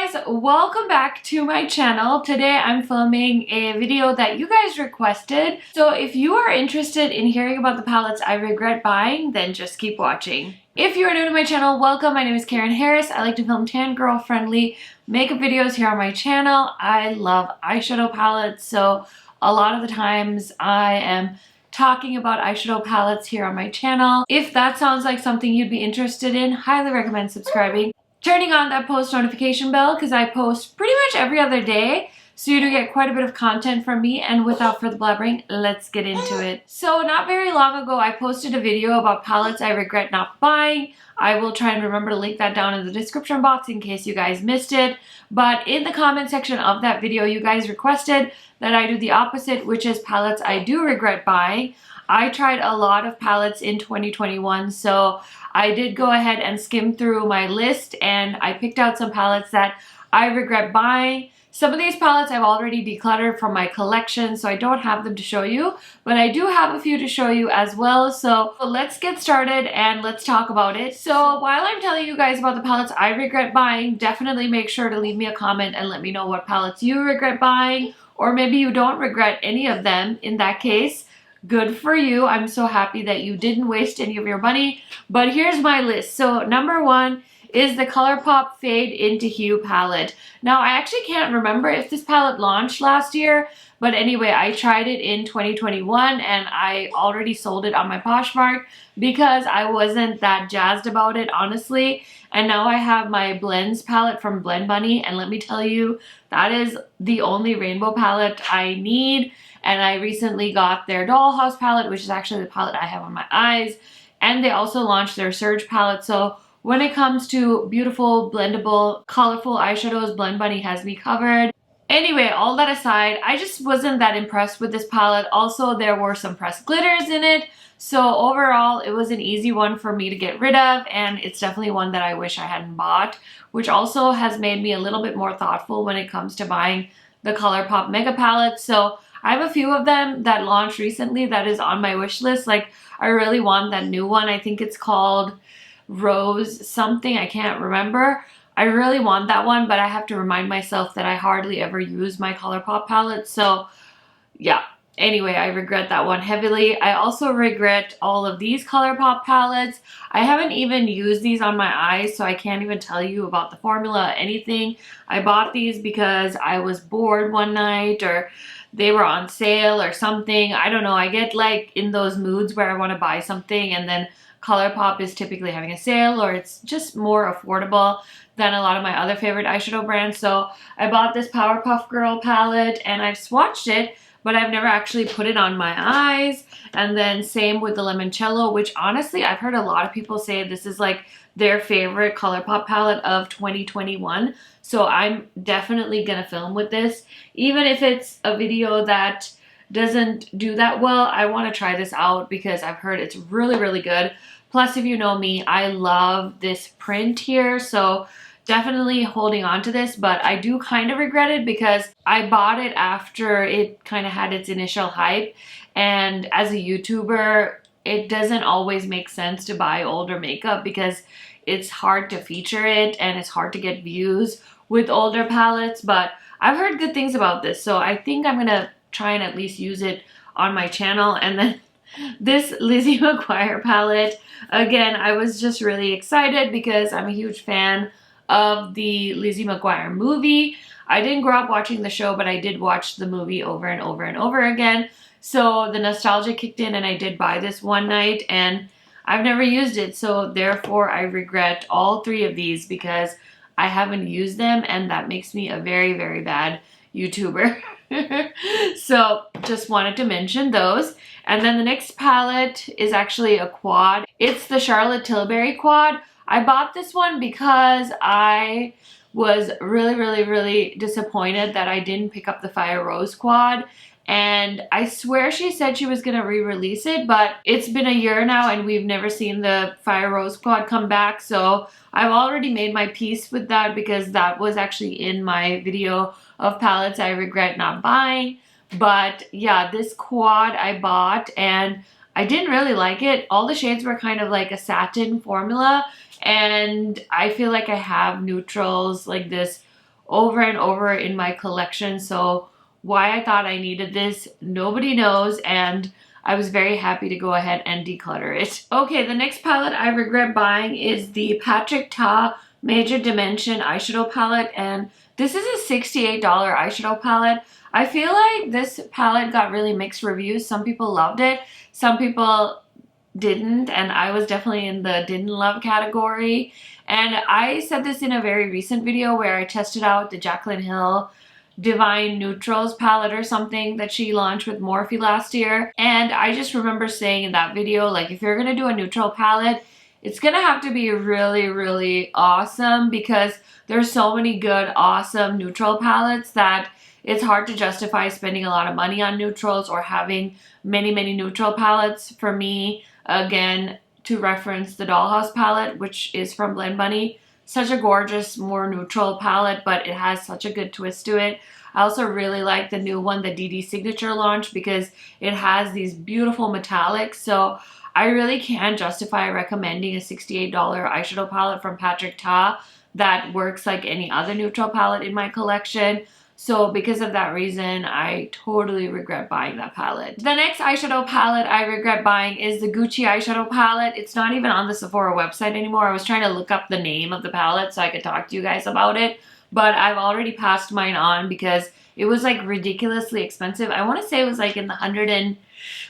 guys, welcome back to my channel. Today I'm filming a video that you guys requested. So if you are interested in hearing about the palettes I regret buying, then just keep watching. If you are new to my channel, welcome. My name is Karen Harris. I like to film tan girl friendly makeup videos here on my channel. I love eyeshadow palettes, so a lot of the times I am talking about eyeshadow palettes here on my channel. If that sounds like something you'd be interested in, highly recommend subscribing. Turning on that post notification bell because I post pretty much every other day, so you do get quite a bit of content from me. And without further blabbering, let's get into it. So not very long ago, I posted a video about palettes I regret not buying. I will try and remember to link that down in the description box in case you guys missed it. But in the comment section of that video, you guys requested that I do the opposite, which is palettes I do regret buying. I tried a lot of palettes in 2021, so I did go ahead and skim through my list and I picked out some palettes that I regret buying. Some of these palettes I've already decluttered from my collection, so I don't have them to show you, but I do have a few to show you as well. So let's get started and let's talk about it. So while I'm telling you guys about the palettes I regret buying, definitely make sure to leave me a comment and let me know what palettes you regret buying, or maybe you don't regret any of them. In that case, good for you. I'm so happy that you didn't waste any of your money. But here's my list. So number one is the Colourpop Fade Into Hue palette. Now I actually can't remember if this palette launched last year, but anyway, I tried it in 2021 and I already sold it on my Poshmark because I wasn't that jazzed about it, honestly. And now I have my Blends palette from Blend Bunny, and let me tell you, that is the only rainbow palette I need. And I recently got their Dollhouse palette, which is actually the palette I have on my eyes. And they also launched their Surge palette. So when it comes to beautiful, blendable, colorful eyeshadows, Blend Bunny has me covered. Anyway, all that aside, I just wasn't that impressed with this palette. Also, there were some pressed glitters in it. So overall, it was an easy one for me to get rid of. And it's definitely one that I wish I hadn't bought, which also has made me a little bit more thoughtful when it comes to buying the Colourpop Mega Palette. So I have a few of them that launched recently that is on my wish list. Like, I really want that new one. I think it's called Rose something. I can't remember. I really want that one, but I have to remind myself that I hardly ever use my Colourpop palette. So yeah. Anyway, I regret that one heavily. I also regret all of these Colourpop palettes. I haven't even used these on my eyes, so I can't even tell you about the formula, anything. I bought these because I was bored one night, or they were on sale or something. I don't know. I get like in those moods where I want to buy something and then Colourpop is typically having a sale, or it's just more affordable than a lot of my other favorite eyeshadow brands. So I bought this Powerpuff Girl palette and I've swatched it, but I've never actually put it on my eyes. And then same with the Limoncello, which honestly, I've heard a lot of people say this is like their favorite Colourpop palette of 2021. So I'm definitely gonna film with this. Even if it's a video that doesn't do that well, I wanna try this out because I've heard it's really, really good. Plus, if you know me, I love this print here. So definitely holding on to this, but I do kind of regret it because I bought it after it kind of had its initial hype. And as a YouTuber, it doesn't always make sense to buy older makeup because it's hard to feature it and it's hard to get views with older palettes. But I've heard good things about this, so I think I'm gonna try and at least use it on my channel. And then this Lizzie McGuire palette, again, I was just really excited because I'm a huge fan of the Lizzie McGuire movie. I didn't grow up watching the show, but I did watch the movie over and over and over again. So the nostalgia kicked in and I did buy this one night and I've never used it. So therefore I regret all three of these because I haven't used them, and that makes me a very, very bad YouTuber. So just wanted to mention those. And then the next palette is actually a quad. It's the Charlotte Tilbury quad. I bought this one because I was really, really, really disappointed that I didn't pick up the Fire Rose quad. And I swear she said she was going to re-release it, but it's been a year now and we've never seen the Fire Rose quad come back. So I've already made my peace with that because that was actually in my video of palettes I regret not buying. But yeah, this quad I bought and I didn't really like it. All the shades were kind of like a satin formula, and I feel like I have neutrals like this over and over in my collection. So why I thought I needed this, nobody knows, and I was very happy to go ahead and declutter it. Okay, the next palette I regret buying is the Patrick Ta Major Dimension eyeshadow palette, and this is a $68 eyeshadow palette. I feel like this palette got really mixed reviews. Some people loved it, some people didn't, and I was definitely in the didn't love category. And I said this in a very recent video where I tested out the Jaclyn Hill Divine Neutrals palette or something that she launched with Morphe last year. And I just remember saying in that video, like, if you're gonna do a neutral palette, it's gonna have to be really, really awesome, because there's so many good, awesome neutral palettes that it's hard to justify spending a lot of money on neutrals or having many, many neutral palettes. For me, again, to reference the Dollhouse palette, which is from Blend Bunny, such a gorgeous, more neutral palette, but it has such a good twist to it. I also really like the new one, the Dede Signature launch, because it has these beautiful metallics. So I really can't justify recommending a $68 eyeshadow palette from Patrick Ta that works like any other neutral palette in my collection. So because of that reason, I totally regret buying that palette. The next eyeshadow palette I regret buying is the Gucci eyeshadow palette. It's not even on the Sephora website anymore. I was trying to look up the name of the palette so I could talk to you guys about it, but I've already passed mine on because it was like ridiculously expensive. I want to say it was like in the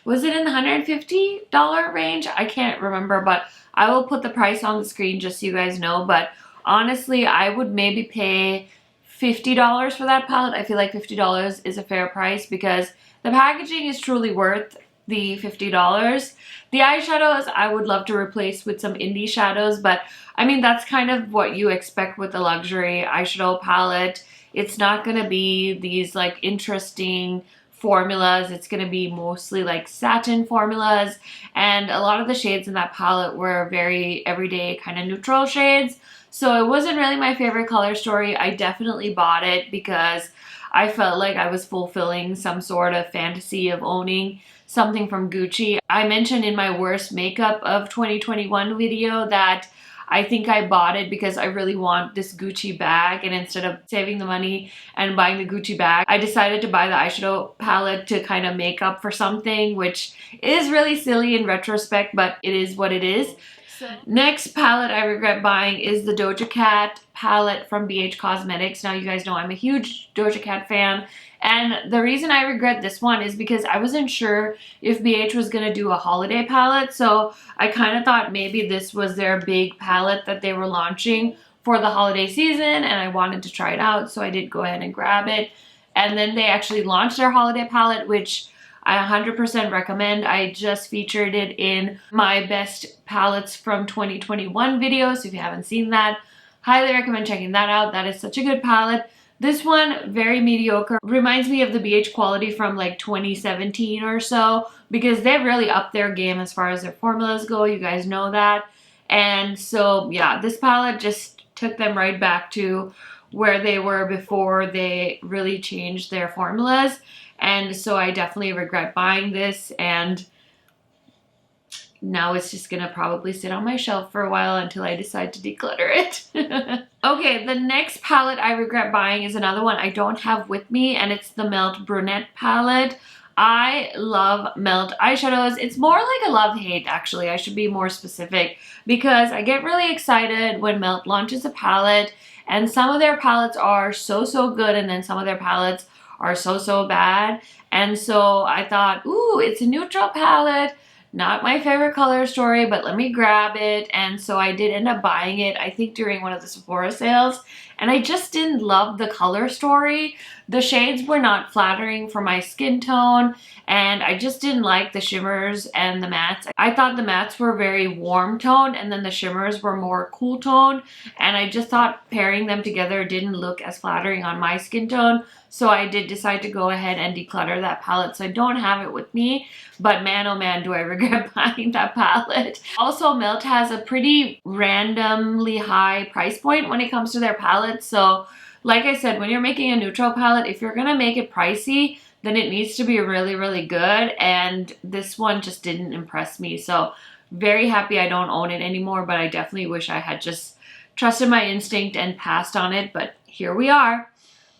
was it in the $150 range? I can't remember, but I will put the price on the screen just so you guys know. But honestly, I would maybe pay $50 for that palette. I feel like $50 is a fair price because the packaging is truly worth the $50. The eyeshadows I would love to replace with some indie shadows, but I mean, that's kind of what you expect with a luxury eyeshadow palette. It's not gonna be these like interesting formulas. It's gonna be mostly like satin formulas, and a lot of the shades in that palette were very everyday kind of neutral shades. So it wasn't really my favorite color story. I definitely bought it because I felt like I was fulfilling some sort of fantasy of owning something from Gucci. I mentioned in my worst makeup of 2021 video that I think I bought it because I really want this Gucci bag, and instead of saving the money and buying the Gucci bag, I decided to buy the eyeshadow palette to kind of make up for something, which is really silly in retrospect, but it is what it is. Next palette I regret buying is the Doja Cat palette from BH Cosmetics. Now you guys know I'm a huge Doja Cat fan, and the reason I regret this one is because I wasn't sure if BH was going to do a holiday palette, so I kind of thought maybe this was their big palette that they were launching for the holiday season, and I wanted to try it out, so I did go ahead and grab it. And then they actually launched their holiday palette, which I 100% recommend. I just featured it in my best palettes from 2021 video, so if you haven't seen that, highly recommend checking that out. That is such a good palette. This one, very mediocre. Reminds me of the BH quality from like 2017 or so, because they've really upped their game as far as their formulas go. You guys know that. And so yeah, this palette just took them right back to where they were before they really changed their formulas. And so I definitely regret buying this, and now it's just gonna probably sit on my shelf for a while until I decide to declutter it. Okay, the next palette I regret buying is another one I don't have with me, and it's the Melt Brunet palette. I love Melt eyeshadows. It's more like a love-hate, actually. I should be more specific, because I get really excited when Melt launches a palette, and some of their palettes are so good, and then some of their palettes are so bad. And so I thought, ooh, it's a neutral palette, not my favorite color story, but let me grab it. And so I did end up buying it, I think during one of the Sephora sales, and I just didn't love the color story. The shades were not flattering for my skin tone, and I just didn't like the shimmers and the mattes. I thought the mattes were very warm toned, and then the shimmers were more cool toned, and I just thought pairing them together didn't look as flattering on my skin tone. So I did decide to go ahead and declutter that palette, so I don't have it with me. But man, oh man, do I regret buying that palette. Also, Melt has a pretty randomly high price point when it comes to their palettes. So like I said, when you're making a neutral palette, if you're gonna make it pricey, then it needs to be really good. And this one just didn't impress me. So very happy I don't own it anymore, but I definitely wish I had just trusted my instinct and passed on it. But here we are.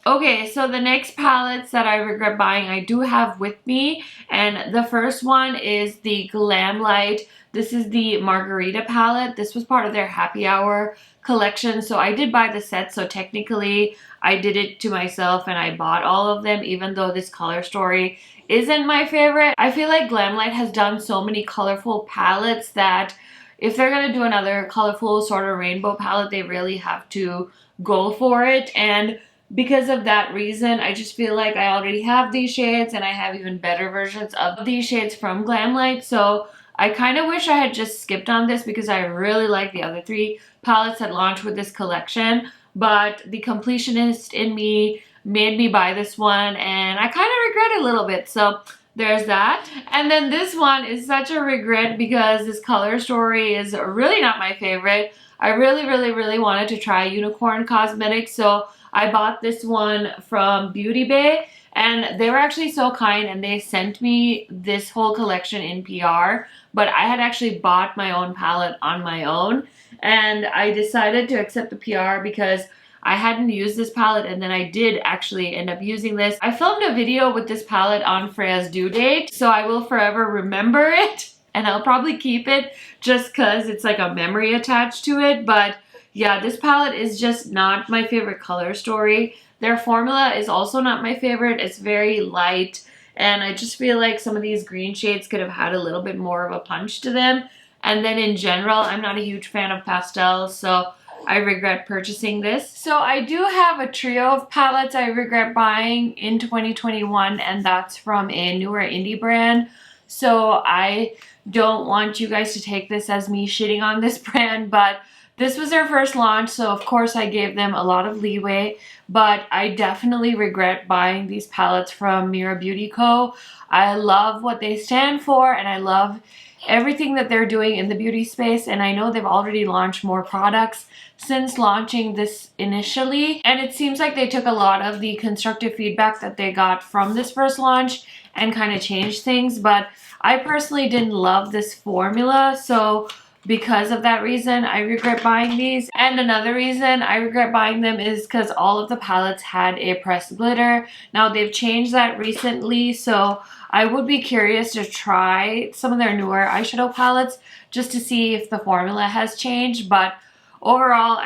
Okay, so the next palettes that I regret buying, I do have with me, and the first one is the Glamlite. This is the Margarita palette. This was part of their happy hour collection, so I did buy the set, so technically I did it to myself and I bought all of them, even though this color story isn't my favorite. I feel like Glamlite has done so many colorful palettes that if they're gonna do another colorful sort of rainbow palette, they really have to go for it. And because of that reason, I just feel like I already have these shades and I have even better versions of these shades from Glamlite. So I kind of wish I had just skipped on this because I really like the other 3 palettes that launched with this collection. But the completionist in me made me buy this one and I kind of regret it a little bit. So there's that. And then this one is such a regret because this color story is really not my favorite. I really wanted to try Unicorn Cosmetics, so I bought this one from Beauty Bay, and they were actually so kind and they sent me this whole collection in PR, but I had actually bought my own palette on my own, and I decided to accept the PR because I hadn't used this palette, and then I did actually end up using this. I filmed a video with this palette on Freya's due date, so I will forever remember it, and I'll probably keep it just because it's like a memory attached to it. But yeah, this palette is just not my favorite color story. Their formula is also not my favorite. It's very light, and I just feel like some of these green shades could have had a little bit more of a punch to them. And then in general, I'm not a huge fan of pastels, so I regret purchasing this. So I do have a trio of palettes I regret buying in 2021, and that's from a newer indie brand. So I don't want you guys to take this as me shitting on this brand, but this was their first launch, so of course I gave them a lot of leeway, but I definitely regret buying these palettes from Mira Beauty Co. I love what they stand for, and I love everything that they're doing in the beauty space, and I know they've already launched more products since launching this initially, and it seems like they took a lot of the constructive feedback that they got from this first launch and kind of changed things. But I personally didn't love this formula, so because of that reason, I regret buying these. And another reason I regret buying them is because all of the palettes had a pressed glitter. Now they've changed that recently, so I would be curious to try some of their newer eyeshadow palettes just to see if the formula has changed. But overall,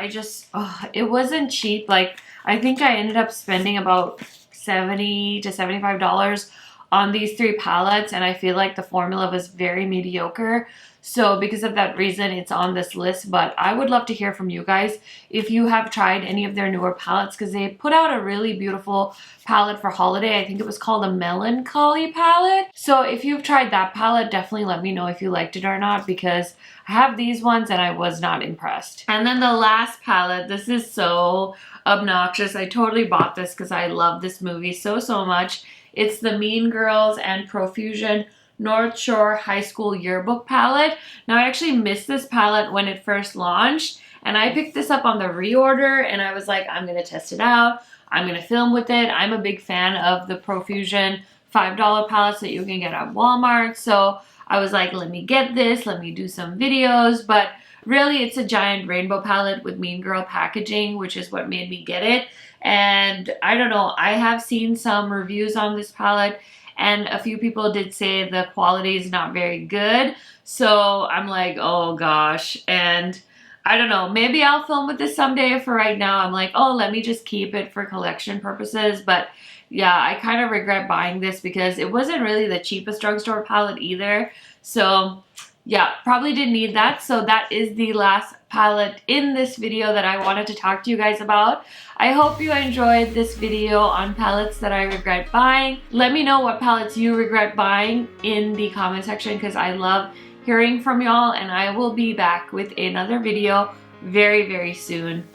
it wasn't cheap. Like, I think I ended up spending about $70 to $75 on these 3 palettes, and I feel like the formula was very mediocre. So because of that reason, it's on this list. But I would love to hear from you guys if you have tried any of their newer palettes, because they put out a really beautiful palette for holiday. I think it was called a Melancholy palette. So if you've tried that palette, definitely let me know if you liked it or not, because I have these ones and I was not impressed. And then the last palette, this is so obnoxious. I totally bought this because I love this movie so much. It's the Mean Girls and Profusion North Shore High School Yearbook palette. Now I actually missed this palette when it first launched, and I picked this up on the reorder, and I was like, I'm gonna test it out. I'm gonna film with it. I'm a big fan of the Profusion $5 palettes that you can get at Walmart. So I was like, let me get this, let me do some videos. But really, it's a giant rainbow palette with Mean Girl packaging, which is what made me get it. And I don't know, I have seen some reviews on this palette, and a few people did say the quality is not very good. So I'm like, oh gosh. And I don't know, maybe I'll film with this someday. For right now, I'm like, oh, let me just keep it for collection purposes. But yeah, I kind of regret buying this because it wasn't really the cheapest drugstore palette either. So yeah, probably didn't need that. So that is the last palette in this video that I wanted to talk to you guys about. I hope you enjoyed this video on palettes that I regret buying. Let me know what palettes you regret buying in the comment section, because I love hearing from y'all, and I will be back with another video very soon.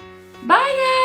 Bye guys!